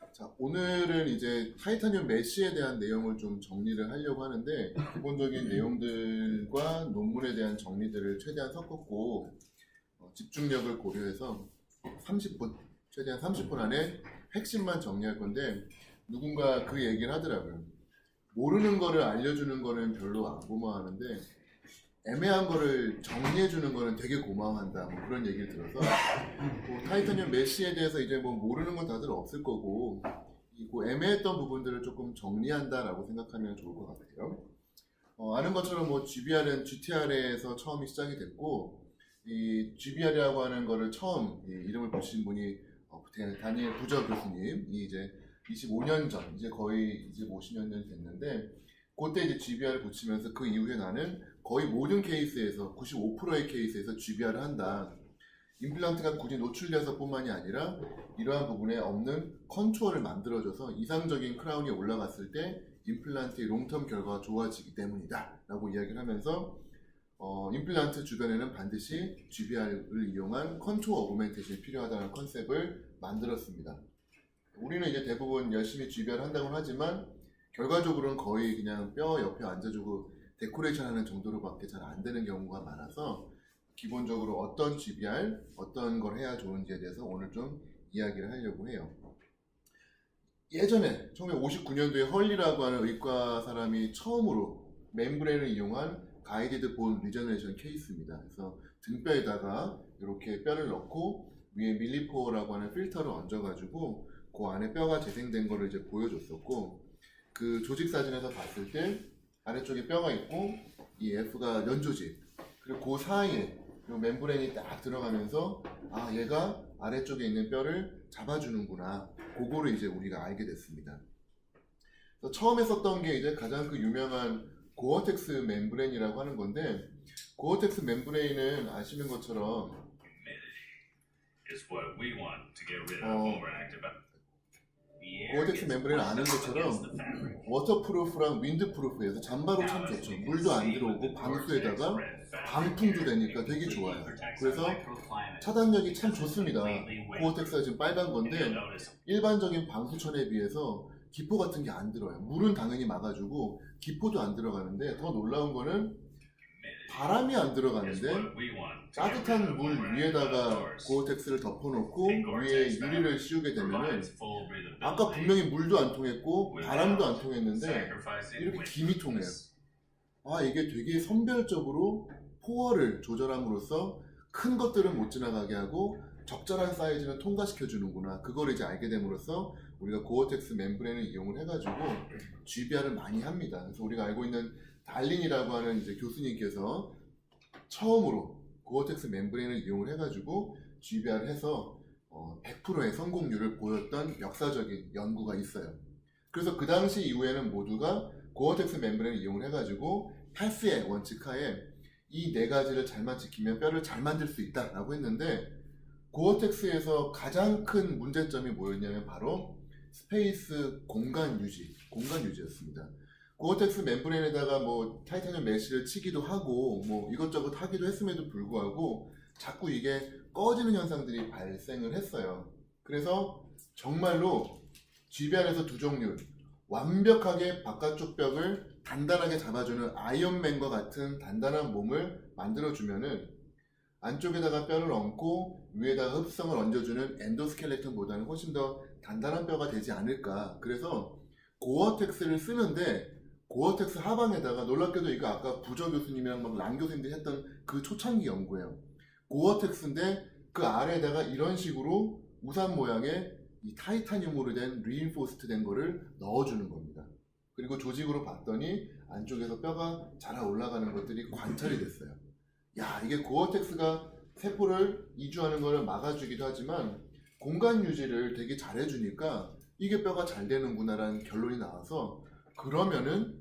자, 오늘은 이제 타이타늄 메쉬에 대한 내용을 좀 정리를 하려고 하는데 기본적인 내용들과 논문에 대한 정리들을 최대한 섞었고 집중력을 고려해서 30분, 최대한 30분 안에 핵심만 정리할 건데 누군가 그 얘기를 하더라고요. 모르는 거를 알려주는 거는 별로 안 고마워하는데 애매한 거를 정리해주는 거는 되게 고마워한다, 뭐 그런 얘기를 들어서 뭐 타이타늄 메쉬에 대해서 이제 뭐 모르는 건 다들 없을 거고 그 애매했던 부분들을 조금 정리한다라고 생각하면 좋을 것 같아요. 아는 것처럼 뭐 GBR은 GTR에서 처음이 시작이 됐고 이 GBR이라고 하는 거를 처음 이름을 붙인 분이 다니엘 부저 교수님이 이제 25년 전, 이제 거의 이제 50년 됐는데 그때 이제 GBR을 붙이면서 그 이후에 나는 거의 모든 케이스에서 95%의 케이스에서 GBR을 한다. 임플란트가 굳이 노출돼서 뿐만이 아니라 이러한 부분에 없는 컨투어를 만들어줘서 이상적인 크라운이 올라갔을 때 임플란트의 롱텀 결과가 좋아지기 때문이다 라고 이야기를 하면서 임플란트 주변에는 반드시 GBR을 이용한 컨투어 어그멘테이션이 필요하다는 컨셉을 만들었습니다. 우리는 이제 대부분 열심히 GBR을 한다고 하지만 결과적으로는 거의 그냥 뼈 옆에 앉아주고 데코레이션 하는 정도로밖에 잘 안 되는 경우가 많아서 기본적으로 어떤 GBR, 어떤 걸 해야 좋은지에 대해서 오늘 좀 이야기를 하려고 해요. 예전에 1959년도에 헐리라고 하는 의과 사람이 처음으로 멤브레인을 이용한 가이디드 본 리저너레이션 케이스입니다. 그래서 등뼈에다가 이렇게 뼈를 넣고 위에 밀리포어라고 하는 필터를 얹어가지고 그 안에 뼈가 재생된 거를 이제 보여줬었고 그 조직 사진에서 봤을 때 아래쪽에 뼈가 있고 이 F가 연조직 그리고 그 사이에 이 멤브레인이 딱 들어가면서 아 얘가 아래쪽에 있는 뼈를 잡아주는구나 그거를 이제 우리가 알게 됐습니다. 그래서 처음에 썼던 게 이제 가장 그 유명한 고어텍스 멤브레인이라고 하는 건데 고어텍스 멤브레인은 아시는 것처럼 고어텍스 멤브레인을 아는 것처럼 워터프루프랑 윈드프루프에서 잠바로 참 좋죠. 물도 안 들어오고 방수에다가 방풍도 되니까 되게 좋아요. 그래서 차단력이 참 좋습니다. 고어텍스가 지금 빨간 건데 일반적인 방수천에 비해서 기포 같은 게 안 들어요. 물은 당연히 막아주고 기포도 안 들어가는데 더 놀라운 거는 바람이 안 들어가는데 따뜻한 물 위에다가 고어텍스를 덮어놓고 위에 유리를 씌우게 되면은 아까 분명히 물도 안 통했고 바람도 안 통했는데 이렇게 김이 통해요. 아 이게 되게 선별적으로 포어를 조절함으로써 큰 것들은 못 지나가게 하고 적절한 사이즈는 통과시켜 주는구나. 그걸 이제 알게 됨으로써 우리가 고어텍스 멤브레인을 이용을 해가지고 GBR을 많이 합니다. 그래서 우리가 알고 있는 달린이라고 하는 이제 교수님께서 처음으로 고어텍스 멤브레인을 이용을 해가지고 GBR을 해서 100%의 성공률을 보였던 역사적인 연구가 있어요. 그래서 그 당시 이후에는 모두가 고어텍스 멤브레인을 이용을 해가지고 팔스의 원칙하에 이 네 가지를 잘만 지키면 뼈를 잘 만들 수 있다라고 했는데 고어텍스에서 가장 큰 문제점이 뭐였냐면 바로 스페이스 공간 유지였습니다. 고어텍스 멤브레인에다가 뭐 타이타늄 메쉬를 치기도 하고 뭐 이것저것 하기도 했음에도 불구하고 자꾸 이게 꺼지는 현상들이 발생을 했어요. 그래서 정말로 GBR에서 두 종류 완벽하게 바깥쪽 벽을 단단하게 잡아주는 아이언맨과 같은 단단한 몸을 만들어주면은 안쪽에다가 뼈를 얹고 위에다가 흡성을 얹어주는 엔도스켈레톤보다는 훨씬 더 단단한 뼈가 되지 않을까. 그래서 고어텍스를 쓰는데 고어텍스 하방에다가 놀랍게도 이거 아까 부저 교수님이랑 막 랑 교수님들이 했던 그 초창기 연구예요. 고어텍스인데 그 아래에다가 이런 식으로 우산 모양의 이 타이타늄으로 된 리인포스트 된 거를 넣어주는 겁니다. 그리고 조직으로 봤더니 안쪽에서 뼈가 자라 올라가는 것들이 관찰이 됐어요. 야 이게 고어텍스가 세포를 이주하는 거를 막아주기도 하지만 공간 유지를 되게 잘해주니까 이게 뼈가 잘 되는구나 라는 결론이 나와서 그러면은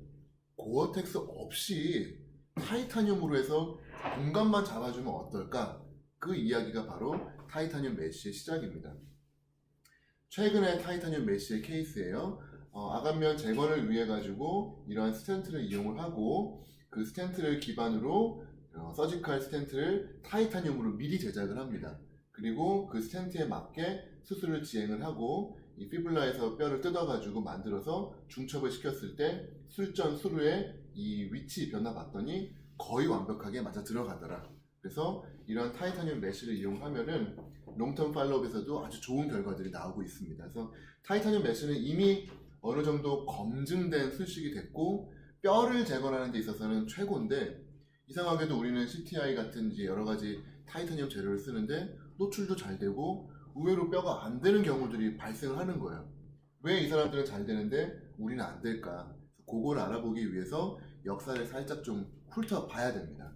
고어텍스 없이 타이타늄으로 해서 공간만 잡아주면 어떨까? 그 이야기가 바로 타이타늄 메쉬의 시작입니다. 최근에 타이타늄 메쉬의 케이스예요. 아간면 재건을 위해 가지고 이러한 스텐트를 이용을 하고 그 스텐트를 기반으로 서지컬 스텐트를 타이타늄으로 미리 제작을 합니다. 그리고 그 스텐트에 맞게 수술을 진행을 하고 이 피블라에서 뼈를 뜯어가지고 만들어서 중첩을 시켰을 때 술전 수루의 이 위치 변화 봤더니 거의 완벽하게 맞아 들어가더라. 그래서 이런 타이타늄 메쉬를 이용하면은 롱텀 팔로업에서도 아주 좋은 결과들이 나오고 있습니다. 그래서 타이타늄 메쉬는 이미 어느 정도 검증된 술식이 됐고 뼈를 재건하는 데 있어서는 최고인데 이상하게도 우리는 CTI 같은 이제 여러 가지 타이타늄 재료를 쓰는데 노출도 잘 되고 의외로 뼈가 안 되는 경우들이 발생을 하는 거예요. 왜 이 사람들은 잘 되는데 우리는 안 될까? 그걸 알아보기 위해서 역사를 살짝 좀 훑어봐야 됩니다.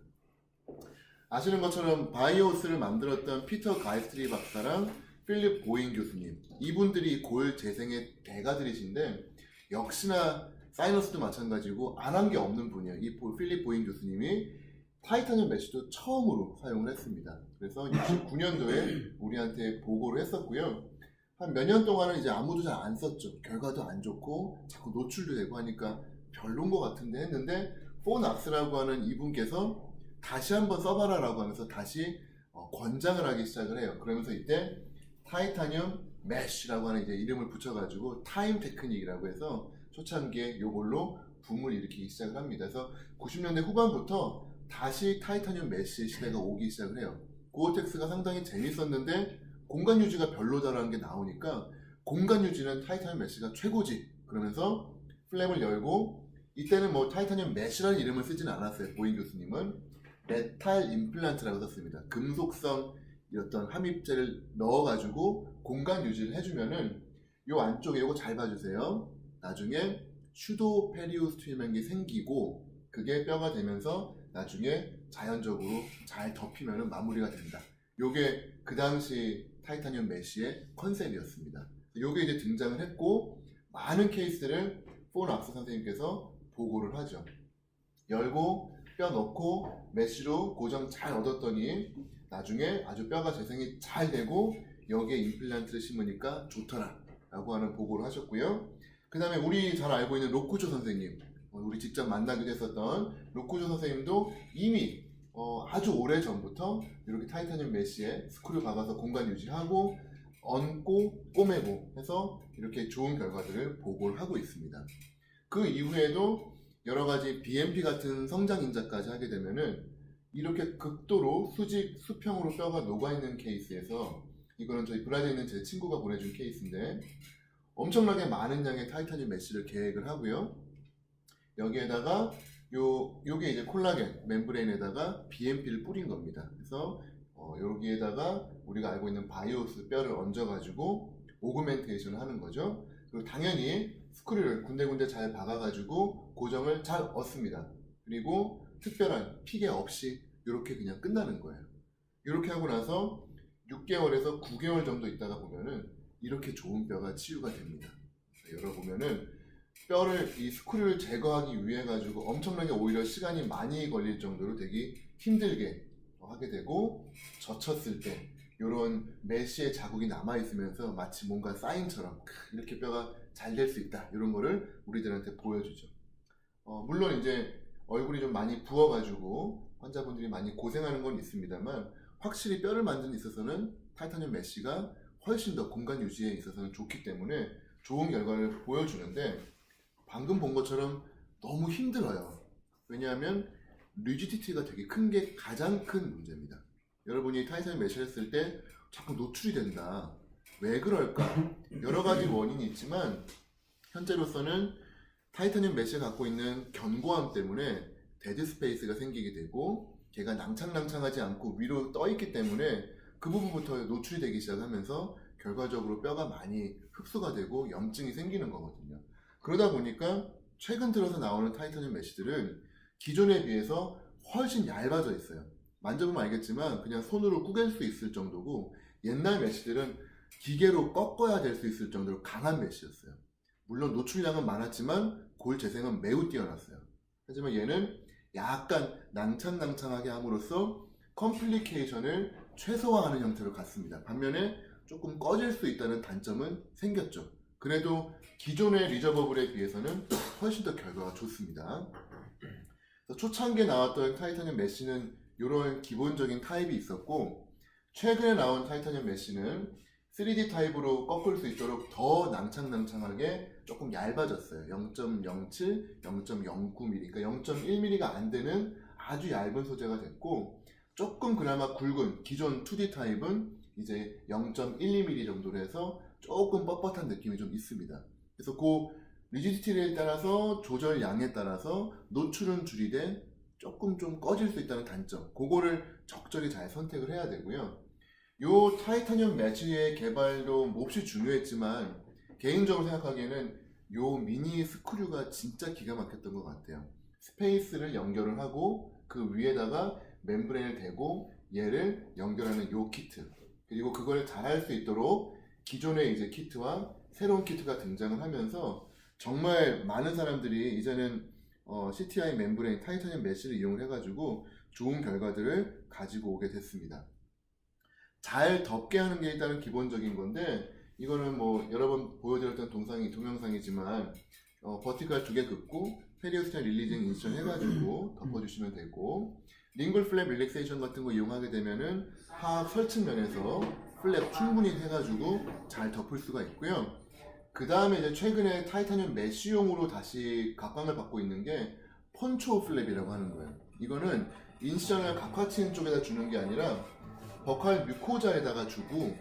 아시는 것처럼 바이오스를 만들었던 피터 가이스트리 박사랑 필립 보잉 교수님, 이분들이 골 재생의 대가들이신데 역시나 사이너스도 마찬가지고 안 한 게 없는 분이에요. 이 필립 보잉 교수님이 타이타늄 메쉬도 처음으로 사용을 했습니다. 그래서 69년도에 우리한테 보고를 했었고요. 한 몇 년 동안은 이제 아무도 잘 안 썼죠. 결과도 안 좋고 자꾸 노출도 되고 하니까 별론 것 같은데 했는데 포낙스라고 하는 이분께서 다시 한번 써봐라 라고 하면서 다시 권장을 하기 시작을 해요. 그러면서 이때 타이타늄 메쉬라고 하는 이제 이름을 붙여가지고 타임 테크닉이라고 해서 초창기에 요걸로 붐을 일으키기 시작을 합니다. 그래서 90년대 후반부터 다시 타이타늄 메쉬 시대가 오기 시작을 해요. 고어텍스가 상당히 재밌었는데 공간 유지가 별로다라는 게 나오니까 공간 유지는 타이타늄 메쉬가 최고지 그러면서 플램을 열고 이때는 뭐 타이타늄 메쉬라는 이름을 쓰진 않았어요. 보잉 교수님은 메탈 임플란트라고 썼습니다. 금속성 어떤 함입제를 넣어가지고 공간 유지를 해주면은 요 안쪽에 요거 잘 봐주세요. 나중에 슈도 페리오스토미한 게 생기고 그게 뼈가 되면서 나중에 자연적으로 잘 덮이면은 마무리가 된다. 요게 그 당시 타이타늄 메쉬의 컨셉이었습니다. 요게 이제 등장을 했고 많은 케이스를 포낙스 선생님께서 보고를 하죠. 열고 뼈 넣고 메쉬로 고정 잘 얻었더니 나중에 아주 뼈가 재생이 잘 되고 여기에 임플란트를 심으니까 좋더라 라고 하는 보고를 하셨고요. 그 다음에 우리 잘 알고 있는 로쿠조 선생님, 우리 직접 만나기도 했었던 로쿠조 선생님도 이미 아주 오래 전부터 이렇게 타이타늄 메쉬에 스크류 박아서 공간 유지하고 얹고 꼬매고 해서 이렇게 좋은 결과들을 보고를 하고 있습니다. 그 이후에도 여러 가지 BMP 같은 성장 인자까지 하게 되면은 이렇게 극도로 수직 수평으로 뼈가 녹아있는 케이스에서 이거는 저희 브라질에 있는 제 친구가 보내준 케이스인데 엄청나게 많은 양의 타이타늄 메쉬를 계획을 하고요. 여기에다가 요게 이제 콜라겐 멤브레인에다가 BMP를 뿌린 겁니다. 그래서 여기에다가 우리가 알고 있는 바이오스 뼈를 얹어가지고 오그멘테이션을 하는 거죠. 그리고 당연히 스크류를 군데군데 잘 박아가지고 고정을 잘 얻습니다. 그리고 특별한 피개 없이 이렇게 그냥 끝나는 거예요. 이렇게 하고 나서 6개월에서 9개월 정도 있다가 보면은 이렇게 좋은 뼈가 치유가 됩니다. 열어보면은 뼈를 이 스크류를 제거하기 위해 가지고 엄청나게 오히려 시간이 많이 걸릴 정도로 되게 힘들게 하게 되고 젖혔을 때 이런 메쉬의 자국이 남아있으면서 마치 뭔가 사인처럼 이렇게 뼈가 잘 될 수 있다 이런 거를 우리들한테 보여주죠. 물론 이제 얼굴이 좀 많이 부어가지고 환자분들이 많이 고생하는 건 있습니다만 확실히 뼈를 만드는 데 있어서는 타이타늄 메쉬가 훨씬 더 공간 유지에 있어서는 좋기 때문에 좋은 결과를 보여주는데 방금 본 것처럼 너무 힘들어요. 왜냐하면 리지디티가 되게 큰 게 가장 큰 문제입니다. 여러분이 타이타늄 메쉬를 했을 때 자꾸 노출이 된다. 왜 그럴까? 여러 가지 원인이 있지만 현재로서는 타이타늄 메쉬가 갖고 있는 견고함 때문에 데드 스페이스가 생기게 되고 걔가 낭창낭창하지 않고 위로 떠 있기 때문에 그 부분부터 노출이 되기 시작하면서 결과적으로 뼈가 많이 흡수가 되고 염증이 생기는 거거든요. 그러다 보니까 최근 들어서 나오는 타이타늄 메쉬들은 기존에 비해서 훨씬 얇아져 있어요. 만져보면 알겠지만 그냥 손으로 꾸갤 수 있을 정도고 옛날 메쉬들은 기계로 꺾어야 될 수 있을 정도로 강한 메쉬였어요. 물론 노출량은 많았지만 골 재생은 매우 뛰어났어요. 하지만 얘는 약간 낭창낭창하게 함으로써 컴플리케이션을 최소화하는 형태로 갔습니다. 반면에 조금 꺼질 수 있다는 단점은 생겼죠. 그래도 기존의 리저버블에 비해서는 훨씬 더 결과가 좋습니다. 초창기에 나왔던 타이타늄 메쉬는 이런 기본적인 타입이 있었고 최근에 나온 타이타늄 메쉬는 3D 타입으로 꺾을 수 있도록 더 낭창낭창하게 조금 얇아졌어요. 0.07, 0.09mm, 그러니까 0.1mm가 안 되는 아주 얇은 소재가 됐고, 조금 그나마 굵은 기존 2D 타입은 이제 0.12mm 정도로 해서 조금 뻣뻣한 느낌이 좀 있습니다. 그래서 그 리지디티에 따라서 조절량에 따라서 노출은 줄이되 조금 좀 꺼질 수 있다는 단점, 그거를 적절히 잘 선택을 해야 되고요. 요 타이타늄 매치의 개발도 몹시 중요했지만 개인적으로 생각하기에는 요 미니 스크류가 진짜 기가 막혔던 것 같아요. 스페이스를 연결을 하고 그 위에다가 멤브레인을 대고 얘를 연결하는 요 키트, 그리고 그걸 잘 할 수 있도록 기존의 이제 키트와 새로운 키트가 등장을 하면서 정말 많은 사람들이 이제는 CTI 멤브레인 타이타늄 메쉬를 이용을 해가지고 좋은 결과들을 가지고 오게 됐습니다. 잘 덮게 하는 게 일단은 기본적인 건데, 이거는 뭐 여러 번 보여드렸던 동영상이지만 버티컬 2개 긋고 페리오스탄 릴리징 인스턴 해가지고 덮어주시면 되고, 링글 플랩 릴렉세이션 같은 거 이용하게 되면은 하악 설측면에서 플랩 충분히 해가지고 잘 덮을 수가 있고요. 그 다음에 이제 최근에 타이타늄 메쉬용으로 다시 각광을 받고 있는 게 펀초 플랩이라고 하는 거예요. 이거는 인시전을 각화층 쪽에다 주는 게 아니라 버컬 뮤코자에다가 주고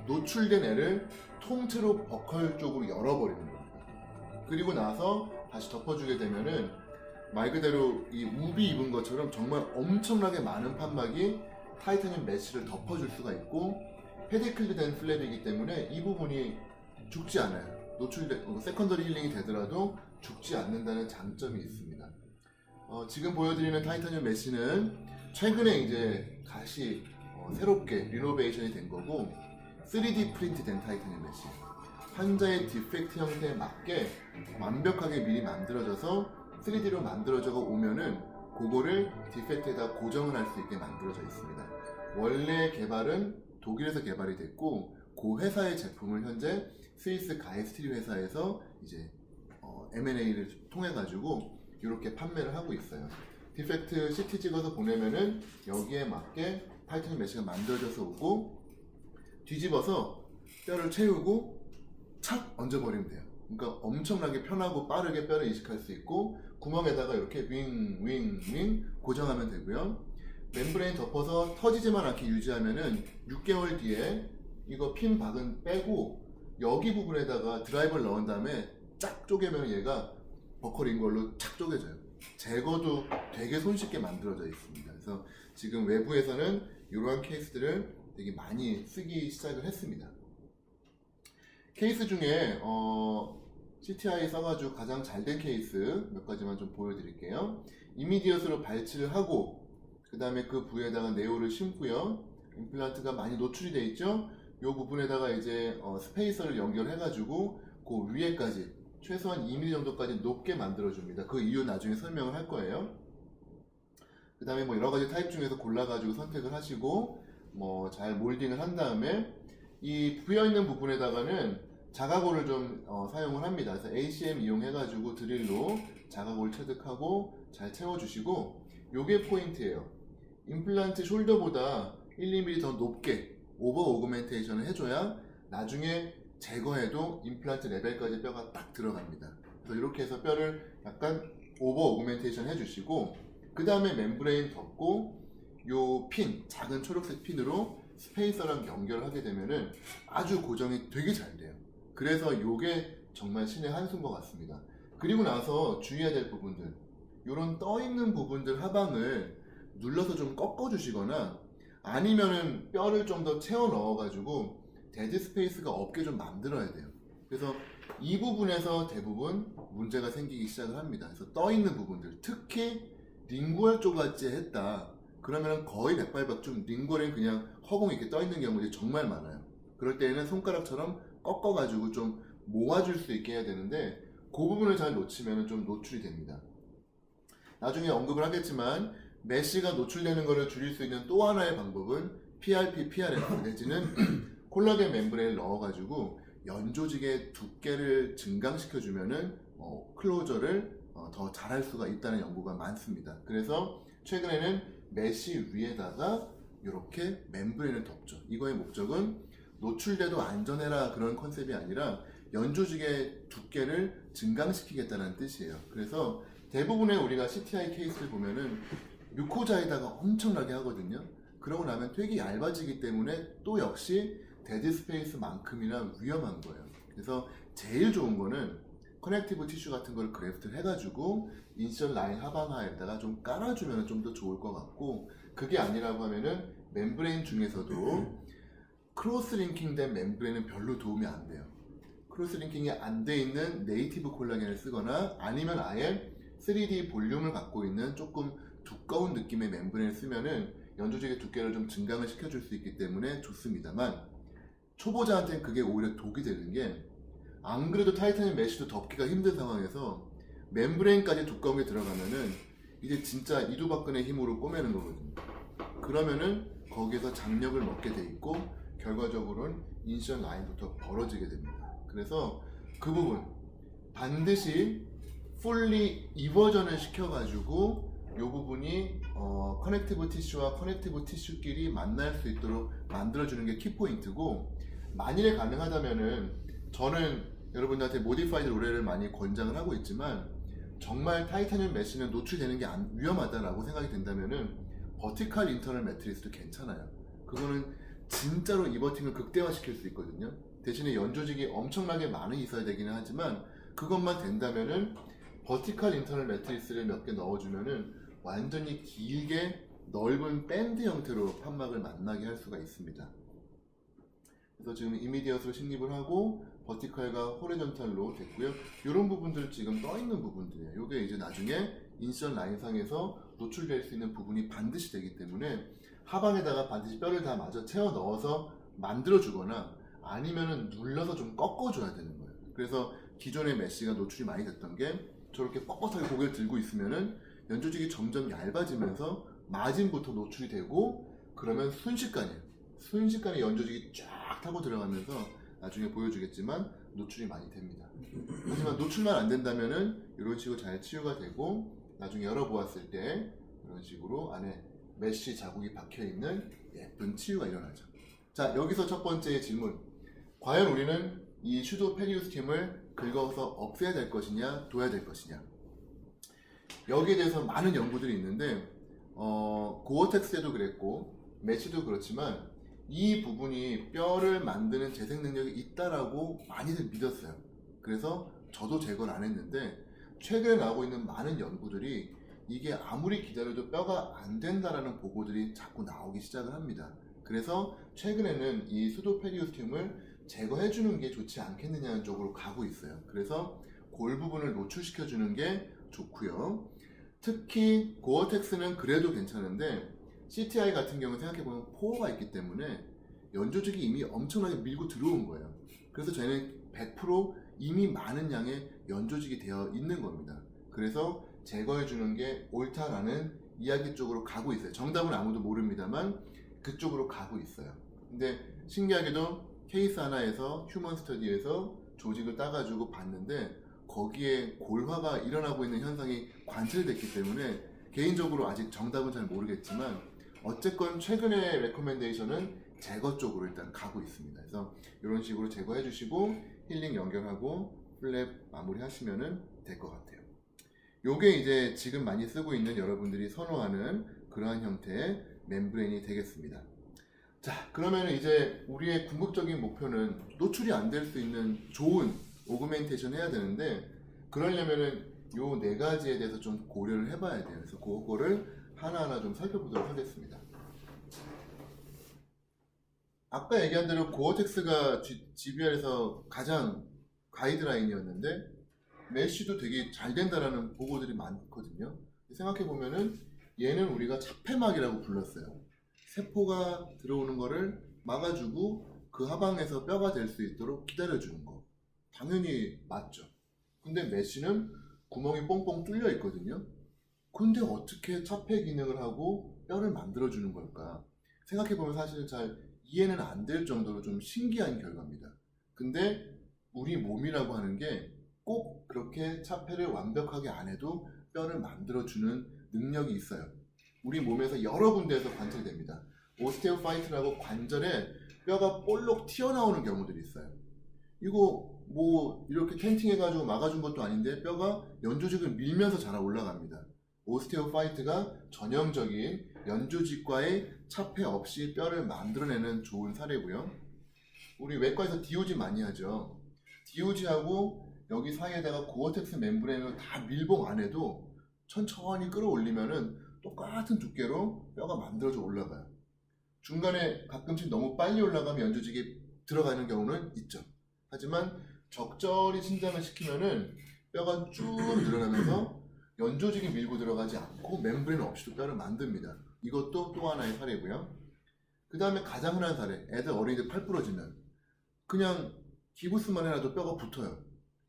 노출된 애를 통째로 버컬 쪽으로 열어버리는 겁니다. 그리고 나서 다시 덮어주게 되면은 말 그대로 이 우비 입은 것처럼 정말 엄청나게 많은 판막이 타이타늄 메쉬를 덮어줄 수가 있고, 패디클드 된 플랩이기 때문에 이 부분이 죽지 않아요. 노출된 세컨더리 힐링이 되더라도 죽지 않는다는 장점이 있습니다. 지금 보여드리는 타이타늄 메쉬는 최근에 이제 다시 새롭게 리노베이션이 된 거고, 3D 프린트 된 타이타늄 메쉬, 환자의 디펙트 형태에 맞게 완벽하게 미리 만들어져서 3D로 만들어져 오면은 그거를 디펙트에다 고정을 할 수 있게 만들어져 있습니다. 원래 개발은 독일에서 개발이 됐고, 그 회사의 제품을 현재 스위스 가이스트리 회사에서 이제 M&A를 통해 가지고 이렇게 판매를 하고 있어요. 디펙트 CT 찍어서 보내면은 여기에 맞게 타이타늄 메쉬가 만들어져서 오고, 뒤집어서 뼈를 채우고 착 얹어버리면 돼요. 그러니까 엄청나게 편하고 빠르게 뼈를 이식할 수 있고, 구멍에다가 이렇게 윙 고정하면 되고요. 멤브레인 덮어서 터지지만 않게 유지하면은 6개월 뒤에 이거 핀 박은 빼고 여기 부분에다가 드라이버를 넣은 다음에 쫙 쪼개면 얘가 버컬인 걸로 착 쪼개져요. 제거도 되게 손쉽게 만들어져 있습니다. 그래서 지금 외부에서는 이러한 케이스들을 되게 많이 쓰기 시작을 했습니다. 케이스 중에 CTI 써가지고 가장 잘 된 케이스 몇 가지만 좀 보여드릴게요. 이미디엇으로 발치를 하고 그 다음에 그 부위에다가 네오를 심고요. 임플란트가 많이 노출이 되어 있죠. 이 부분에다가 이제 스페이서를 연결해가지고 그 위에까지 최소한 2mm 정도까지 높게 만들어줍니다. 그 이유 나중에 설명을 할 거예요. 그 다음에 뭐 여러가지 타입 중에서 골라가지고 선택을 하시고 뭐 잘 몰딩을 한 다음에 이 부여있는 부분에다가는 자가골을 좀 사용을 합니다. 그래서 ACM 이용해가지고 드릴로 자가골 체득하고 잘 채워주시고, 요게 포인트예요. 임플란트 숄더보다 1~2mm 더 높게 오버 오그멘테이션을 해줘야 나중에 제거해도 임플란트 레벨까지 뼈가 딱 들어갑니다. 그래서 이렇게 해서 뼈를 약간 오버 오그멘테이션 해주시고, 그 다음에 멤브레인 덮고 요 핀, 작은 초록색 핀으로 스페이서랑 연결하게 되면은 아주 고정이 되게 잘 돼요. 그래서 요게 정말 신의 한수인 것 같습니다. 그리고 나서 주의해야 될 부분들, 요런 떠있는 부분들 하방을 눌러서 좀 꺾어 주시거나 아니면은 뼈를 좀 더 채워 넣어 가지고 데드 스페이스가 없게 좀 만들어야 돼요. 그래서 이 부분에서 대부분 문제가 생기기 시작을 합니다. 그래서 떠있는 부분들, 특히 링구얼 쪽같이 했다 그러면 거의 백발백중 링구얼은 그냥 허공 이렇게 떠있는 경우들이 정말 많아요. 그럴 때에는 손가락처럼 꺾어가지고 좀 모아줄 수 있게 해야 되는데, 그 부분을 잘 놓치면 좀 노출이 됩니다. 나중에 언급을 하겠지만 메쉬가 노출되는 것을 줄일 수 있는 또 하나의 방법은 PRP, PRF 내지는 콜라겐 멤브레인을 넣어가지고 연조직의 두께를 증강시켜주면은 클로저를 더 잘할 수가 있다는 연구가 많습니다. 그래서 최근에는 메쉬 위에다가 이렇게 멤브레인을 덮죠. 이거의 목적은 노출돼도 안전해라 그런 컨셉이 아니라 연조직의 두께를 증강시키겠다는 뜻이에요. 그래서 대부분의 우리가 CTI 케이스를 보면은 뮤코자에다가 엄청나게 하거든요. 그러고 나면 되게 얇아지기 때문에 또 역시 데드 스페이스만큼이나 위험한 거예요. 그래서 제일 좋은 거는 커넥티브 티슈 같은 걸 그래프트를 해가지고 인시얼 라인 하방하에다가 좀 깔아주면 좀 더 좋을 것 같고, 그게 아니라고 하면은 멤브레인 중에서도 크로스 링킹된 멤브레인은 별로 도움이 안 돼요. 크로스 링킹이 안 돼 있는 네이티브 콜라겐을 쓰거나 아니면 아예 3D 볼륨을 갖고 있는 조금 두꺼운 느낌의 멤브레인을 쓰면은 연조직의 두께를 좀 증강을 시켜줄 수 있기 때문에 좋습니다만, 초보자한테는 그게 오히려 독이 되는 게, 안 그래도 타이타늄 메쉬도 덮기가 힘든 상황에서 멤브레인까지 두꺼운 게 들어가면은 이제 진짜 이두박근의 힘으로 꼬매는 거거든요. 그러면은 거기에서 장력을 먹게 돼 있고 결과적으로는 인시얼 라인부터 벌어지게 됩니다. 그래서 그 부분 반드시 풀리 이버전을 시켜가지고 이 부분이 커넥티브 티슈와 커넥티브 티슈끼리 만날 수 있도록 만들어주는 게 키포인트고, 만일에 가능하다면은 저는 여러분들한테 모디파이드 로레를 많이 권장을 하고 있지만, 정말 타이타늄 메쉬는 노출되는 게 위험하다라고 생각이 된다면은 버티컬 인터널 매트리스도 괜찮아요. 그거는 진짜로 이버팅을 극대화시킬 수 있거든요. 대신에 연조직이 엄청나게 많이 있어야 되기는 하지만 그것만 된다면은 버티컬 인터널 매트리스를 몇 개 넣어주면은 완전히 길게 넓은 밴드 형태로 판막을 만나게 할 수가 있습니다. 그래서 지금 이미디엇으로 식립을 하고 버티컬과 호리존탈로 됐고요. 이런 부분들 지금 떠 있는 부분들이에요. 이게 이제 나중에 인시얼 라인상에서 노출될 수 있는 부분이 반드시 되기 때문에 하방에다가 반드시 뼈를 다 마저 채워 넣어서 만들어 주거나 아니면은 눌러서 좀 꺾어 줘야 되는 거예요. 그래서 기존의 메쉬가 노출이 많이 됐던 게 저렇게 뻣뻣하게 고개를 들고 있으면은 연조직이 점점 얇아지면서 마진부터 노출이 되고, 그러면 순식간에 연조직이 쫙 타고 들어가면서 나중에 보여주겠지만 노출이 많이 됩니다. 하지만 노출만 안 된다면은 이런 식으로 잘 치유가 되고 나중에 열어보았을 때 이런 식으로 안에 메쉬 자국이 박혀있는 예쁜 치유가 일어나죠. 자, 여기서 첫 번째 질문, 과연 우리는 이 슈도 페리우스팀을 긁어서 없애야 될 것이냐 둬야 될 것이냐, 여기에 대해서 많은 연구들이 있는데 고어텍스에도 그랬고 메쉬도 그렇지만 이 부분이 뼈를 만드는 재생 능력이 있다라고 많이들 믿었어요. 그래서 저도 제거를 안 했는데 최근에 나오고 있는 많은 연구들이 이게 아무리 기다려도 뼈가 안 된다라는 보고들이 자꾸 나오기 시작을 합니다. 그래서 최근에는 이 수도페리오스튬을 제거해 주는 게 좋지 않겠느냐는 쪽으로 가고 있어요. 그래서 골 부분을 노출시켜 주는 게 좋고요. 특히 고어텍스는 그래도 괜찮은데 CTI 같은 경우는 생각해보면 포어가 있기 때문에 연조직이 이미 엄청나게 밀고 들어온 거예요. 그래서 저희는 100% 이미 많은 양의 연조직이 되어 있는 겁니다. 그래서 제거해주는 게 옳다라는 이야기 쪽으로 가고 있어요. 정답은 아무도 모릅니다만 그쪽으로 가고 있어요. 근데 신기하게도 케이스 하나에서 휴먼 스터디에서 조직을 따가지고 봤는데 거기에 골화가 일어나고 있는 현상이 관찰됐기 때문에 개인적으로 아직 정답은 잘 모르겠지만 어쨌건 최근의 레코멘데이션은 제거 쪽으로 일단 가고 있습니다. 그래서 이런 식으로 제거해 주시고 힐링 연결하고 플랩 마무리 하시면 될 것 같아요. 요게 이제 지금 많이 쓰고 있는 여러분들이 선호하는 그러한 형태의 멤브레인이 되겠습니다. 자, 그러면 이제 우리의 궁극적인 목표는 노출이 안 될 수 있는 좋은 오그멘테이션 해야 되는데, 그러려면은 요 네 가지에 대해서 좀 고려를 해봐야 돼요. 그래서 그거를 하나하나 좀 살펴보도록 하겠습니다. 아까 얘기한 대로 고어텍스가 GBR에서 가장 가이드라인이었는데 메쉬도 되게 잘 된다라는 보고들이 많거든요. 생각해보면은 얘는 우리가 차폐막이라고 불렀어요. 세포가 들어오는 거를 막아주고 그 하방에서 뼈가 될 수 있도록 기다려주는 거. 당연히 맞죠. 근데 메쉬는 구멍이 뻥뻥 뚫려 있거든요. 근데 어떻게 차폐 기능을 하고 뼈를 만들어주는 걸까? 생각해보면 사실은 잘 이해는 안 될 정도로 좀 신기한 결과입니다. 근데 우리 몸이라고 하는 게 꼭 그렇게 차폐를 완벽하게 안 해도 뼈를 만들어주는 능력이 있어요. 우리 몸에서 여러 군데에서 관찰됩니다. 오스테오파이트라고 관절에 뼈가 볼록 튀어나오는 경우들이 있어요. 이거 뭐 이렇게 텐팅해가지고 막아준 것도 아닌데 뼈가 연조직을 밀면서 자라 올라갑니다. 오스테오파이트가 전형적인 연조직과의 차폐 없이 뼈를 만들어내는 좋은 사례고요. 우리 외과에서 DOG 많이 하죠. DOG하고 여기 사이에다가 고어텍스 멤브레인을 다 밀봉 안 해도 천천히 끌어올리면은 똑같은 두께로 뼈가 만들어져 올라가요. 중간에 가끔씩 너무 빨리 올라가면 연조직이 들어가는 경우는 있죠. 하지만 적절히 신장을 시키면은 뼈가 쭉 늘어나면서 연조직이 밀고 들어가지 않고 멤브레인 없이도 뼈를 만듭니다. 이것도 또 하나의 사례고요. 그 다음에 가장 흔한 사례, 애들 어린이들 팔 부러지면 그냥 기부스만 해놔도 뼈가 붙어요.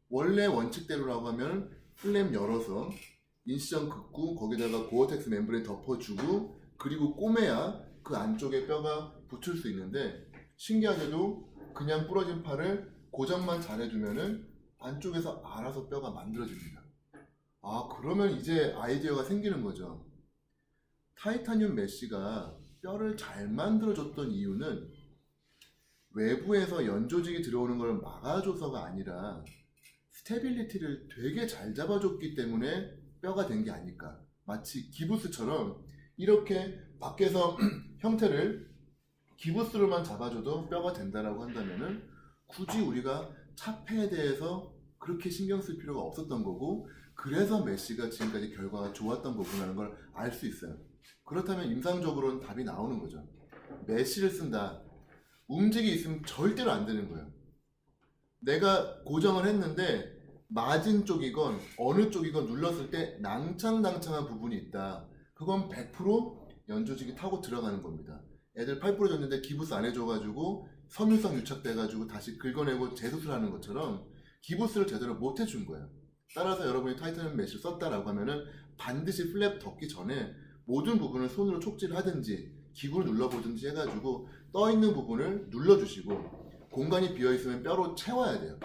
원래 원칙대로라고 하면 플랩 열어서 인시전 긋고 거기다가 고어텍스 멤브레인 덮어주고 그리고 꼬매야 그 안쪽에 뼈가 붙을 수 있는데 신기하게도 그냥 부러진 팔을 고정만 잘해주면은 안쪽에서 알아서 뼈가 만들어집니다. 아, 그러면 이제 아이디어가 생기는 거죠. 타이타늄 메쉬가 뼈를 잘 만들어줬던 이유는 외부에서 연조직이 들어오는 걸 막아줘서가 아니라 스테빌리티를 되게 잘 잡아줬기 때문에 뼈가 된 게 아닐까. 마치 기부스처럼 이렇게 밖에서 형태를 기부스로만 잡아줘도 뼈가 된다라고 한다면은 굳이 우리가 차폐에 대해서 그렇게 신경 쓸 필요가 없었던 거고 그래서 메쉬가 지금까지 결과가 좋았던 거구나라는 걸 알 수 있어요. 그렇다면 임상적으로는 답이 나오는 거죠. 메쉬를 쓴다. 움직이 있으면 절대로 안 되는 거예요. 내가 고정을 했는데 맞은 쪽이건 어느 쪽이건 눌렀을 때 낭창낭창한 부분이 있다. 그건 100% 연조직이 타고 들어가는 겁니다. 애들 팔 부러졌는데 기부스 안 해줘가지고 섬유성 유착돼가지고 다시 긁어내고 재수술하는 것처럼 기부스를 제대로 못 해준 거예요. 따라서 여러분이 타이타늄 메쉬를 썼다라고 하면은 반드시 플랩 덮기 전에 모든 부분을 손으로 촉지를 하든지 기구를 눌러보든지 해가지고 떠있는 부분을 눌러주시고 공간이 비어있으면 뼈로 채워야 돼요.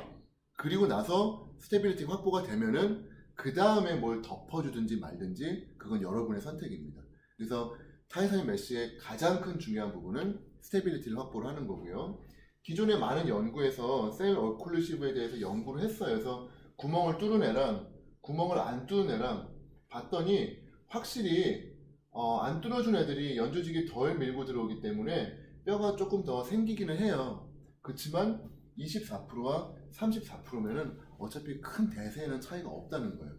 그리고 나서 스테빌리티 확보가 되면은 그 다음에 뭘 덮어주든지 말든지 그건 여러분의 선택입니다. 그래서 타이타늄 메쉬의 가장 큰 중요한 부분은 스테빌리티를 확보를 하는 거고요. 기존의 많은 연구에서 셀 어클루시브에 대해서 연구를 했어요. 그래서 구멍을 뚫은 애랑 구멍을 안 뚫은 애랑 봤더니 확실히 안 뚫어준 애들이 연조직이 덜 밀고 들어오기 때문에 뼈가 조금 더 생기기는 해요. 그렇지만 24%와 34%면은 어차피 큰 대세에는 차이가 없다는 거예요.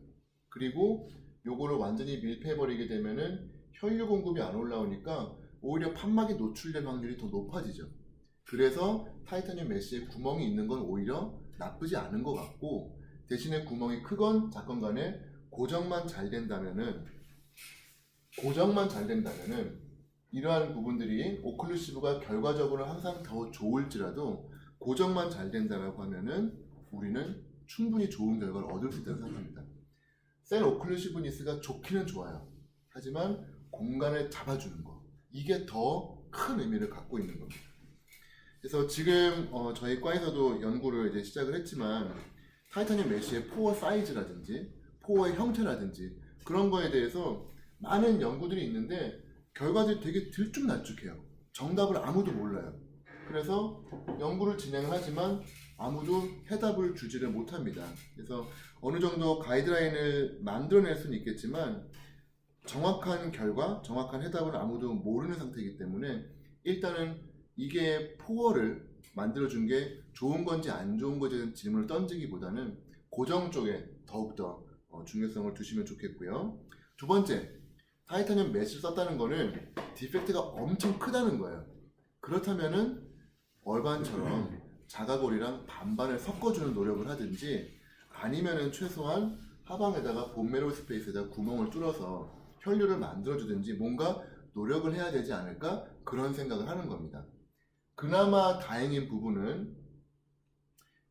그리고 요거를 완전히 밀폐해버리게 되면은 혈류 공급이 안 올라오니까 오히려 판막이 노출될 확률이 더 높아지죠. 그래서 타이타늄 메쉬에 구멍이 있는 건 오히려 나쁘지 않은 것 같고 대신에 구멍이 크건 작건 간에 고정만 잘 된다면은 이러한 부분들이 오클루시브가 결과적으로 항상 더 좋을지라도 고정만 잘 된다라고 하면은 우리는 충분히 좋은 결과를 얻을 수 있다고 생각합니다. 셀 오클루시브니스가 좋기는 좋아요. 하지만 공간을 잡아주는 거 이게 더 큰 의미를 갖고 있는 겁니다. 그래서 지금 저희 과에서도 연구를 이제 시작을 했지만 타이타늄 메쉬의 포어 사이즈라든지 포어의 형태라든지 그런 거에 대해서 많은 연구들이 있는데 결과들이 되게 들쭉날쭉해요. 정답을 아무도 몰라요. 그래서 연구를 진행을 하지만 아무도 해답을 주지를 못합니다. 그래서 어느 정도 가이드라인을 만들어낼 수는 있겠지만 정확한 결과, 정확한 해답을 아무도 모르는 상태이기 때문에 일단은 이게 포어를 만들어준 게 좋은 건지 안 좋은 건지에 대한 질문을 던지기보다는 고정 쪽에 더욱더 중요성을 두시면 좋겠고요. 두 번째, 타이타늄 메쉬를 썼다는 거는 디펙트가 엄청 크다는 거예요. 그렇다면은 얼반처럼 자가골이랑 반반을 섞어주는 노력을 하든지 아니면은 최소한 하방에다가 본메로 스페이스에다 구멍을 뚫어서 혈류를 만들어주든지 뭔가 노력을 해야 되지 않을까 그런 생각을 하는 겁니다. 그나마 다행인 부분은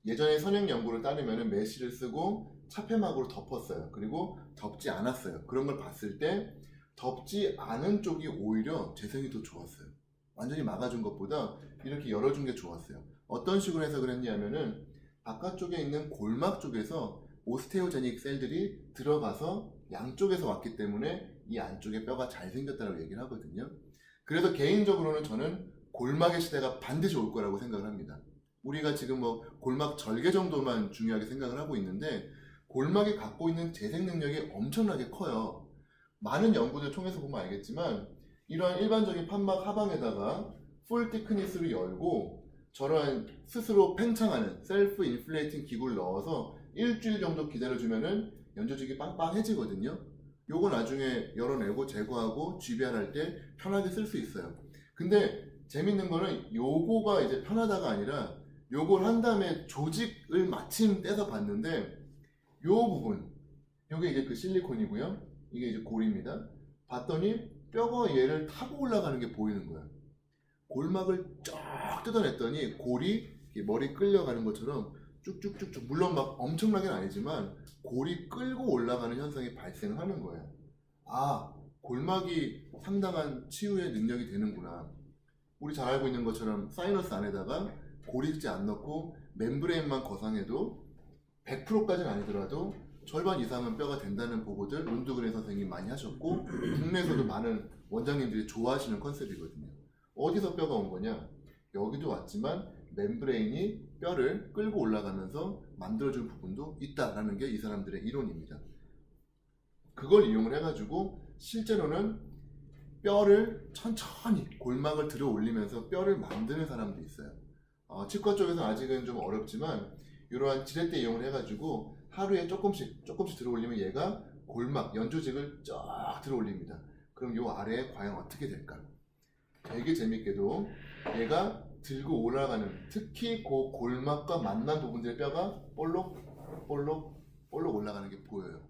예전에 선행 연구를 따르면 메쉬를 쓰고 차폐막으로 덮었어요. 그리고 덮지 않았어요. 그런 걸 봤을 때 덮지 않은 쪽이 오히려 재생이 더 좋았어요. 완전히 막아준 것보다 이렇게 열어준 게 좋았어요. 어떤 식으로 해석을 했냐면은 바깥쪽에 있는 골막 쪽에서 오스테오제닉 셀들이 들어가서 양쪽에서 왔기 때문에 이 안쪽에 뼈가 잘 생겼다고 얘기를 하거든요. 그래서 개인적으로는 저는 골막의 시대가 반드시 올 거라고 생각을 합니다. 우리가 지금 뭐 골막 절개 정도만 중요하게 생각을 하고 있는데 골막이 갖고 있는 재생 능력이 엄청나게 커요. 많은 연구들 통해서 보면 알겠지만 이러한 일반적인 판막 하방에다가 풀 티크니스로 열고 저런 스스로 팽창하는 셀프 인플레이팅 기구를 넣어서 일주일 정도 기다려주면은 연조직이 빵빵해지거든요. 요거 나중에 열어내고 제거하고 GBR 할 때 편하게 쓸 수 있어요. 근데 재밌는 거는 요거가 이제 편하다가 아니라 요걸 한 다음에 조직을 마침 떼서 봤는데 요 부분, 요게 이제 그 실리콘이고요. 이게 이제 골입니다. 봤더니 뼈가 얘를 타고 올라가는 게 보이는 거예요. 골막을 쫙 뜯어냈더니 골이 머리 끌려가는 것처럼 쭉쭉쭉쭉, 물론 막 엄청나게는 아니지만 골이 끌고 올라가는 현상이 발생하는 거예요. 아, 골막이 상당한 치유의 능력이 되는구나. 우리 잘 알고 있는 것처럼 사이너스 안에다가 고리지 안 넣고 멤브레인만 거상해도 100%까지는 아니더라도 절반 이상은 뼈가 된다는 보고들 룬드그렌 선생님이 많이 하셨고 국내에서도 많은 원장님들이 좋아하시는 컨셉이거든요. 어디서 뼈가 온 거냐? 여기도 왔지만 멤브레인이 뼈를 끌고 올라가면서 만들어준 부분도 있다라는 게 이 사람들의 이론입니다. 그걸 이용을 해가지고 실제로는 뼈를 천천히 골막을 들어 올리면서 뼈를 만드는 사람도 있어요. 치과 쪽에서는 아직은 좀 어렵지만 이러한 지렛대 이용을 해가지고 하루에 조금씩 들어 올리면 얘가 골막, 연조직을 쫙 들어 올립니다. 그럼 요 아래에 과연 어떻게 될까? 되게 재밌게도 얘가 들고 올라가는, 특히 그 골막과 만난 부분들의 뼈가 볼록 올라가는 게 보여요.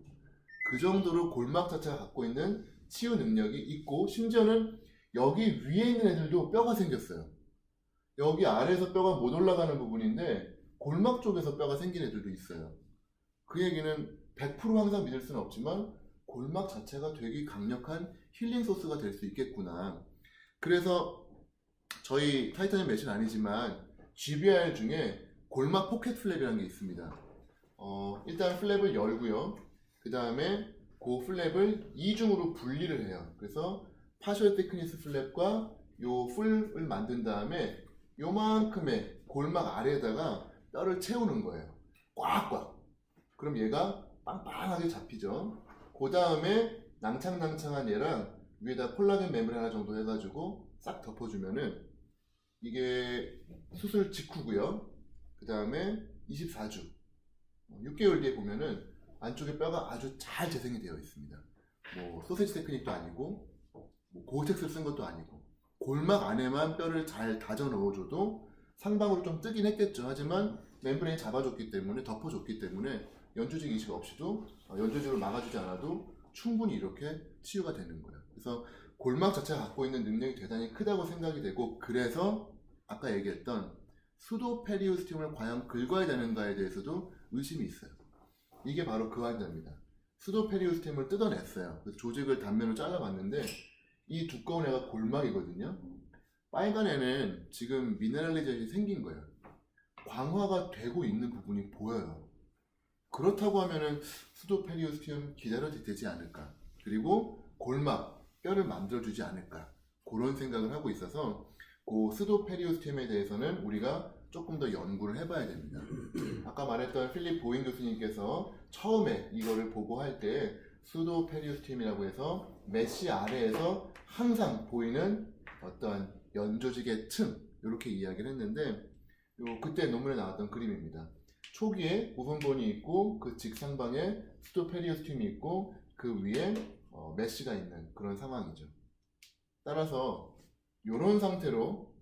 그 정도로 골막 자체가 갖고 있는 치유 능력이 있고, 심지어는 여기 위에 있는 애들도 뼈가 생겼어요. 여기 아래에서 뼈가 못 올라가는 부분인데 골막 쪽에서 뼈가 생긴 애들도 있어요. 그 얘기는 100% 항상 믿을 수는 없지만 골막 자체가 되게 강력한 힐링 소스가 될 수 있겠구나. 그래서 저희 타이타늄 메쉬는 아니지만 GBR 중에 골막 포켓 플랩이라는 게 있습니다. 일단 플랩을 열고요. 그 다음에 그 플랩을 이중으로 분리를 해요. 그래서 파셜 테크니스 플랩과 요 풀을 만든 다음에 요만큼의 골막 아래에다가 뼈를 채우는 거예요. 꽉꽉. 그럼 얘가 빵빵하게 잡히죠. 그 다음에 낭창낭창한 얘랑 위에다 콜라겐 멤브레인 하나 정도 해가지고 싹 덮어주면은 이게 수술 직후고요. 그 다음에 24주 6개월 뒤에 보면은 안쪽에 뼈가 아주 잘 재생이 되어 있습니다. 뭐 소세지 테크닉도 아니고 뭐 고텍스를 쓴 것도 아니고 골막 안에만 뼈를 잘 다져 넣어줘도 상방으로 좀 뜨긴 했겠죠. 하지만 멤브레인 잡아줬기 때문에, 덮어줬기 때문에 연조직 이식 없이도, 연조직을 막아주지 않아도 충분히 이렇게 치유가 되는 거예요. 그래서 골막 자체가 갖고 있는 능력이 대단히 크다고 생각이 되고, 그래서 아까 얘기했던 수도페리오스티움을 과연 긁어야 되는가에 대해서도 의심이 있어요. 이게 바로 그 환자입니다. 수도페리오스티움을 뜯어냈어요. 그래서 조직을 단면으로 잘라봤는데 이 두꺼운 애가 골막이거든요. 빨간 애는 지금 미네랄리제이션이 생긴 거예요. 광화가 되고 있는 부분이 보여요. 그렇다고 하면은 수도페리오스티움 기다려도 되지 않을까. 그리고 골막, 뼈를 만들어주지 않을까. 그런 생각을 하고 있어서 그 수도페리오스티움에 대해서는 우리가 조금 더 연구를 해봐야 됩니다. 아까 말했던 필립 보잉 교수님께서 처음에 이거를 보고할 때 수도페리오스티움이라고 해서 메쉬 아래에서 항상 보이는 어떤 연조직의 틈, 이렇게 이야기를 했는데 그때 논문에 나왔던 그림입니다. 초기에 부분본이 있고 그 직상방에 수도페리오스티움이 있고 그 위에 메쉬가 있는 그런 상황이죠. 따라서 이런 상태로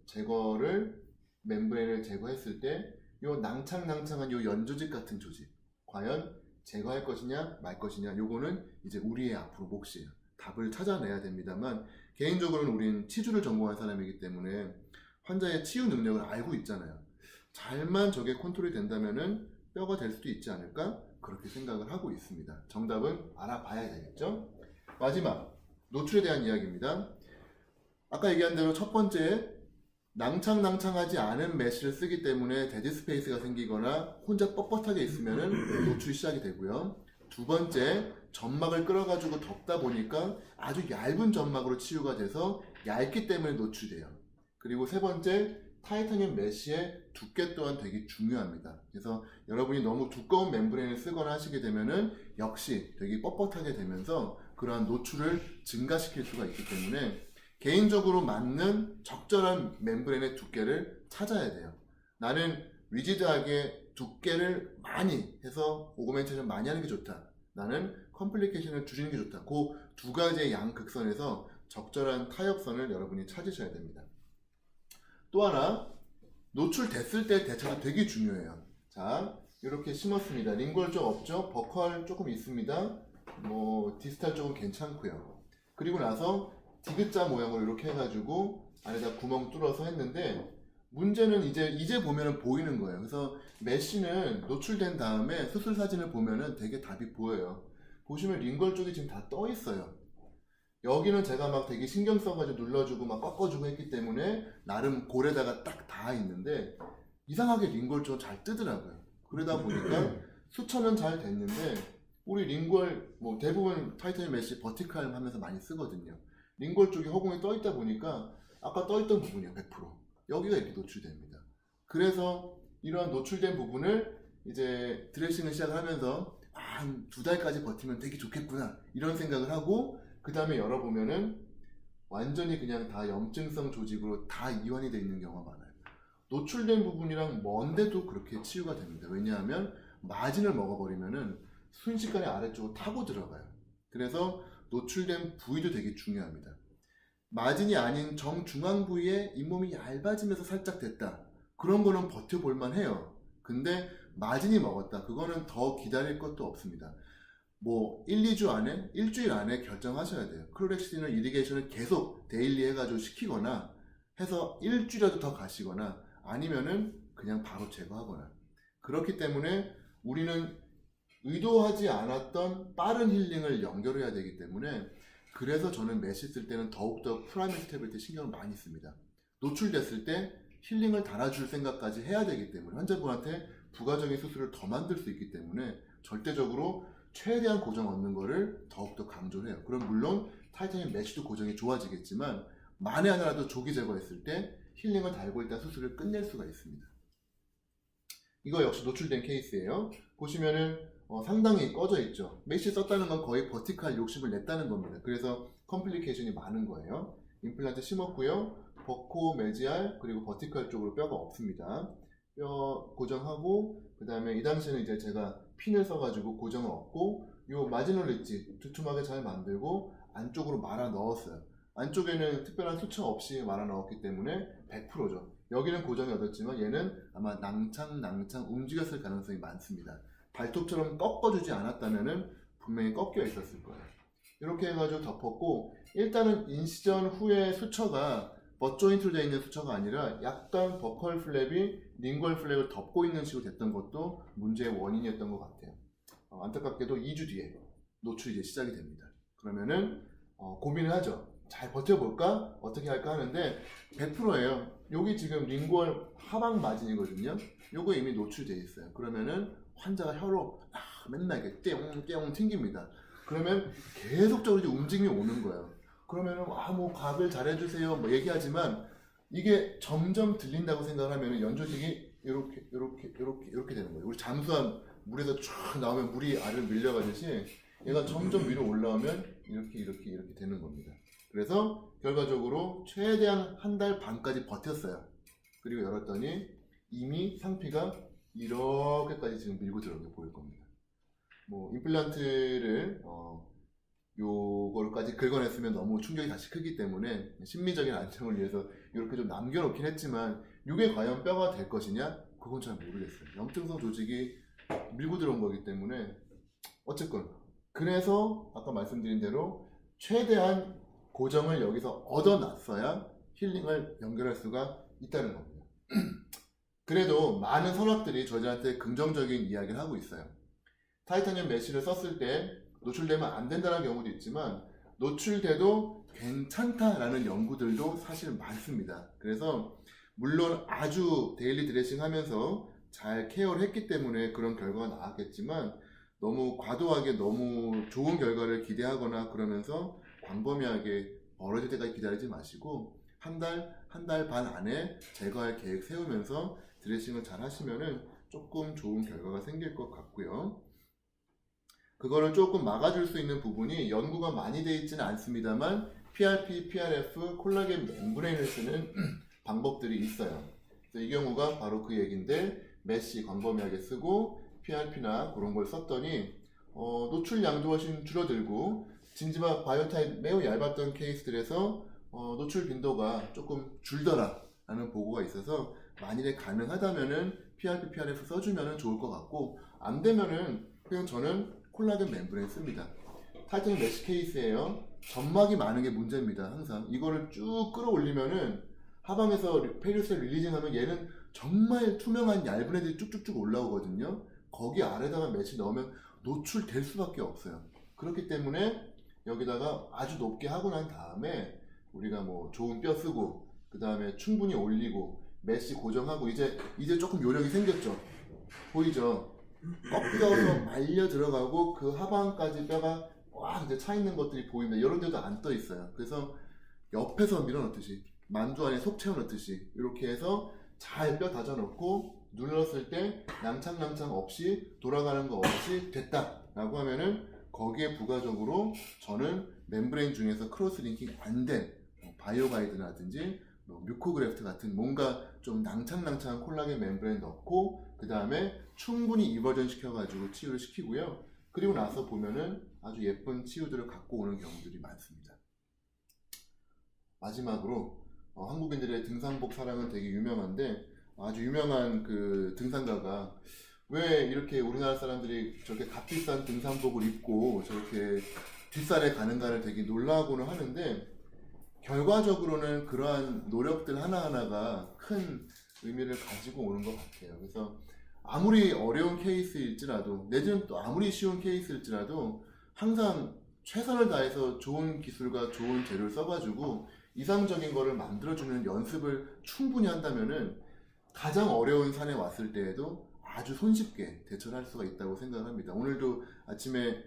멤브레인을 제거했을 때 요 낭창낭창한 요 연조직 같은 조직 과연 제거할 것이냐 말 것이냐, 요거는 이제 우리의 앞으로 몫이에요. 답을 찾아내야 됩니다만, 개인적으로는 우린 치주를 전공한 사람이기 때문에 환자의 치유 능력을 알고 있잖아요. 잘만 저게 컨트롤이 된다면은 뼈가 될 수도 있지 않을까, 그렇게 생각을 하고 있습니다. 정답은 알아봐야 되겠죠. 마지막 노출에 대한 이야기입니다. 아까 얘기한 대로 첫 번째, 낭창낭창하지 않은 메쉬를 쓰기 때문에 데드 스페이스가 생기거나 혼자 뻣뻣하게 있으면은 노출이 시작이 되고요. 두 번째, 점막을 끌어가지고 덮다 보니까 아주 얇은 점막으로 치유가 돼서 얇기 때문에 노출돼요. 그리고 세 번째, 타이타늄 메쉬의 두께 또한 되게 중요합니다. 그래서 여러분이 너무 두꺼운 멤브레인을 쓰거나 하시게 되면은 역시 되게 뻣뻣하게 되면서 그러한 노출을 증가시킬 수가 있기 때문에 개인적으로 맞는 적절한 멤브레인의 두께를 찾아야 돼요. 나는 리지드하게 두께를 많이 해서 오그멘테이션 많이 하는 게 좋다. 나는 컴플리케이션을 줄이는 게 좋다. 그 두 가지의 양극선에서 적절한 타협선을 여러분이 찾으셔야 됩니다. 또 하나, 노출됐을 때 대처가 되게 중요해요. 자, 이렇게 심었습니다. 링골 쪽 없죠? 버컬 조금 있습니다. 뭐 디스탈 쪽은 괜찮고요. 그리고 나서 디귿자 모양으로 이렇게 해가지고 안에다 구멍 뚫어서 했는데, 문제는 이제 보면은 보이는 거예요. 그래서 메쉬는 노출된 다음에 수술 사진을 보면은 되게 답이 보여요. 보시면 링걸 쪽이 지금 다 떠 있어요. 여기는 제가 막 되게 신경 써가지고 눌러주고 막 꺾어주고 했기 때문에 나름 골에다가 딱 닿아 있는데, 이상하게 링걸 쪽은 잘 뜨더라고요. 그러다 보니까 수천은 잘 됐는데, 우리 링걸 뭐 대부분 타이타늄 메쉬 버티칼 하면서 많이 쓰거든요. 링걸 쪽이 허공에 떠 있다 보니까 아까 떠 있던 부분이요, 100%. 여기가 이렇게 노출됩니다. 그래서 이러한 노출된 부분을 이제 드레싱을 시작하면서 한 2달까지 버티면 되게 좋겠구나 이런 생각을 하고, 그 다음에 열어보면은 완전히 그냥 다 염증성 조직으로 다 이완이 되어 있는 경우가 많아요. 노출된 부분이랑 먼데도 그렇게 치유가 됩니다. 왜냐하면 마진을 먹어버리면은 순식간에 아래쪽으로 타고 들어가요. 그래서 노출된 부위도 되게 중요합니다. 마진이 아닌 정중앙 부위에 잇몸이 얇아지면서 살짝 됐다. 그런 거는 버텨볼만 해요. 근데 마진이 먹었다. 그거는 더 기다릴 것도 없습니다. 뭐 1, 2주 안에, 일주일 안에 결정하셔야 돼요. 클로렉시나 이리게이션을 계속 데일리 해가지고 시키거나 해서 일주일이라도 더 가시거나 아니면은 그냥 바로 제거하거나. 그렇기 때문에 우리는 의도하지 않았던 빠른 힐링을 연결해야 되기 때문에, 그래서 저는 메쉬 쓸 때는 더욱더 프라이머리 스테빌리티 신경을 많이 씁니다. 노출됐을 때 힐링을 달아줄 생각까지 해야 되기 때문에, 환자분한테 부가적인 수술을 더 만들 수 있기 때문에 절대적으로 최대한 고정 얻는 거를 더욱더 강조를 해요. 그럼 물론 타이타늄 메쉬도 고정이 좋아지겠지만, 만에 하나라도 조기 제거했을 때 힐링을 달고 일단 수술을 끝낼 수가 있습니다. 이거 역시 노출된 케이스예요. 보시면은 상당히 꺼져 있죠. 메쉬 썼다는 건 거의 버티칼 욕심을 냈다는 겁니다. 그래서 컴플리케이션이 많은 거예요. 임플란트 심었고요. 버코, 메지알, 그리고 버티칼 쪽으로 뼈가 없습니다. 뼈 고정하고, 그 다음에 이 당시에는 이제 제가 핀을 써가지고 고정을 얻고, 요 마지노 릿지 두툼하게 잘 만들고 안쪽으로 말아 넣었어요. 안쪽에는 특별한 수처 없이 말아 넣었기 때문에 100%죠. 여기는 고정이 얻었지만 얘는 아마 낭창 움직였을 가능성이 많습니다. 발톱처럼 꺾어주지 않았다면 분명히 꺾여 있었을 거예요. 이렇게 해가지고 덮었고, 일단은 인시전 후에 수처가 버조인트로 되어 있는 수처가 아니라 약간 버컬 플랩이 링걸 플랩을 덮고 있는 식으로 됐던 것도 문제의 원인이었던 것 같아요. 안타깝게도 2주 뒤에 노출이 이제 시작이 됩니다. 그러면은 고민을 하죠. 잘 버텨볼까? 어떻게 할까 하는데 100%예요. 여기 지금 링걸 하방 마진이거든요. 요거 이미 노출되어 있어요. 그러면은 환자가 혀로 맨날 이렇게 떼용 튕깁니다. 그러면 계속적으로 이제 움직임이 오는 거예요. 그러면은 뭐 각을 잘해주세요 뭐 얘기하지만, 이게 점점 들린다고 생각을 하면은 연조직이 이렇게 되는 거예요. 우리 잠수함 물에서 쫙 나오면 물이 아래로 밀려가듯이 얘가 점점 위로 올라오면 이렇게 되는 겁니다. 그래서 결과적으로 최대한 1달 반까지 버텼어요. 그리고 열었더니 이미 상피가 이렇게까지 지금 밀고 들어오는 게 보일 겁니다. 뭐 임플란트를 요걸까지 긁어냈으면 너무 충격이 다시 크기 때문에 심미적인 안정을 위해서 이렇게 좀 남겨놓긴 했지만, 이게 과연 뼈가 될 것이냐? 그건 잘 모르겠어요. 염증성 조직이 밀고 들어온 거기 때문에. 어쨌건 그래서 아까 말씀드린 대로 최대한 고정을 여기서 얻어놨어야 힐링을 연결할 수가 있다는 겁니다. 그래도 많은 선악들이 저희한테 긍정적인 이야기를 하고 있어요. 타이타늄 메쉬를 썼을 때 노출되면 안 된다는 경우도 있지만, 노출돼도 괜찮다라는 연구들도 사실 많습니다. 그래서 물론 아주 데일리 드레싱 하면서 잘 케어를 했기 때문에 그런 결과가 나왔겠지만, 너무 과도하게 너무 좋은 결과를 기대하거나 그러면서 광범위하게 벌어질 때까지 기다리지 마시고 한 달 반 안에 제거할 계획 세우면서 드레싱을 잘 하시면은 조금 좋은 결과가 생길 것 같고요. 그거를 조금 막아줄 수 있는 부분이 연구가 많이 되어 있지는 않습니다만 PRP, PRF, 콜라겐 멤브레인을 쓰는 방법들이 있어요. 그래서 이 경우가 바로 그 얘기인데 메쉬 광범위하게 쓰고 PRP나 그런 걸 썼더니 노출량도 훨씬 줄어들고 진지막 바이오타입 매우 얇았던 케이스들에서 노출 빈도가 조금 줄더라 라는 보고가 있어서 만일에 가능하다면은 PRP, PRF 써주면 좋을 것 같고 안 되면은 그냥 저는 콜라겐 멤브레인 씁니다. 타이타늄 메쉬 케이스예요. 점막이 많은 게 문제입니다. 항상 이거를 쭉 끌어올리면은 하방에서 페리셀 릴리징 하면 얘는 정말 투명한 얇은 애들이 쭉쭉쭉 올라오거든요. 거기 아래다가 메쉬 넣으면 노출될 수밖에 없어요. 그렇기 때문에 여기다가 아주 높게 하고 난 다음에 우리가 뭐 좋은 뼈 쓰고 그 다음에 충분히 올리고 메쉬 고정하고 이제 조금 요령이 생겼죠. 보이죠? 꺾여서 말려 들어가고 그 하방까지 뼈가 꽉 이제 차 있는 것들이 보입니다. 이런 데도 안 떠 있어요. 그래서 옆에서 밀어 넣듯이 만두 안에 속 채워 넣듯이 이렇게 해서 잘 뼈 다져 넣고 눌렀을 때 낭창낭창 없이 돌아가는 거 없이 됐다 라고 하면은 거기에 부가적으로 저는 멤브레인 중에서 크로스 링킹 안 된 바이오가이드라든지 뮤코그래프트 같은 뭔가 좀 낭창낭창한 콜라겐 멤브레인 넣고 그 다음에 충분히 이버전 시켜가지고 치유를 시키고요. 그리고 나서 보면은 아주 예쁜 치유들을 갖고 오는 경우들이 많습니다. 마지막으로 한국인들의 등산복 사랑은 되게 유명한데 아주 유명한 그 등산가가 왜 이렇게 우리나라 사람들이 저렇게 값비싼 등산복을 입고 저렇게 뒷산에 가는가를 되게 놀라고는 하는데 결과적으로는 그러한 노력들 하나하나가 큰 의미를 가지고 오는 것 같아요. 그래서 아무리 어려운 케이스일지라도 내지는 또 아무리 쉬운 케이스일지라도 항상 최선을 다해서 좋은 기술과 좋은 재료를 써가지고 이상적인 거를 만들어주는 연습을 충분히 한다면은 가장 어려운 산에 왔을 때에도 아주 손쉽게 대처를 할 수가 있다고 생각합니다. 오늘도 아침에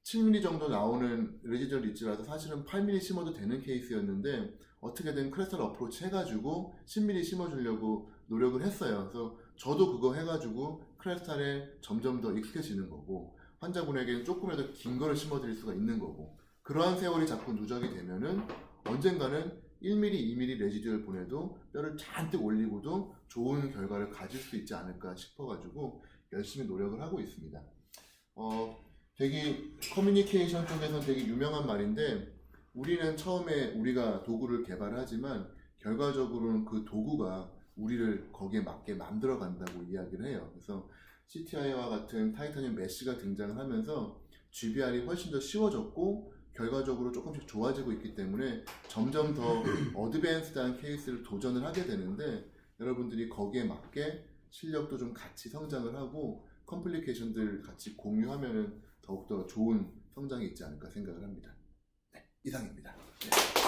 7mm 정도 나오는 레지전 리치라서 사실은 8mm 심어도 되는 케이스였는데 어떻게든 크레스탈 어프로치 해가지고 10mm 심어주려고 노력을 했어요. 그래서 저도 그거 해가지고 크레스탈에 점점 더 익숙해지는 거고 환자분에게는 조금이라도 긴 거를 심어드릴 수가 있는 거고 그러한 세월이 자꾸 누적이 되면은 언젠가는 1mm, 2mm 레지듀얼 보내도 뼈를 잔뜩 올리고도 좋은 결과를 가질 수 있지 않을까 싶어가지고 열심히 노력을 하고 있습니다. 되게 커뮤니케이션 쪽에서 되게 유명한 말인데 우리는 처음에 우리가 도구를 개발하지만 결과적으로는 그 도구가 우리를 거기에 맞게 만들어 간다고 이야기를 해요. 그래서 CTI와 같은 타이타늄 메쉬가 등장을 하면서 GBR이 훨씬 더 쉬워졌고 결과적으로 조금씩 좋아지고 있기 때문에 점점 더 어드밴스드한 케이스를 도전을 하게 되는데 여러분들이 거기에 맞게 실력도 좀 같이 성장을 하고 컴플리케이션들 같이 공유하면은 더욱더 좋은 성장이 있지 않을까 생각을 합니다. 네, 이상입니다. 네.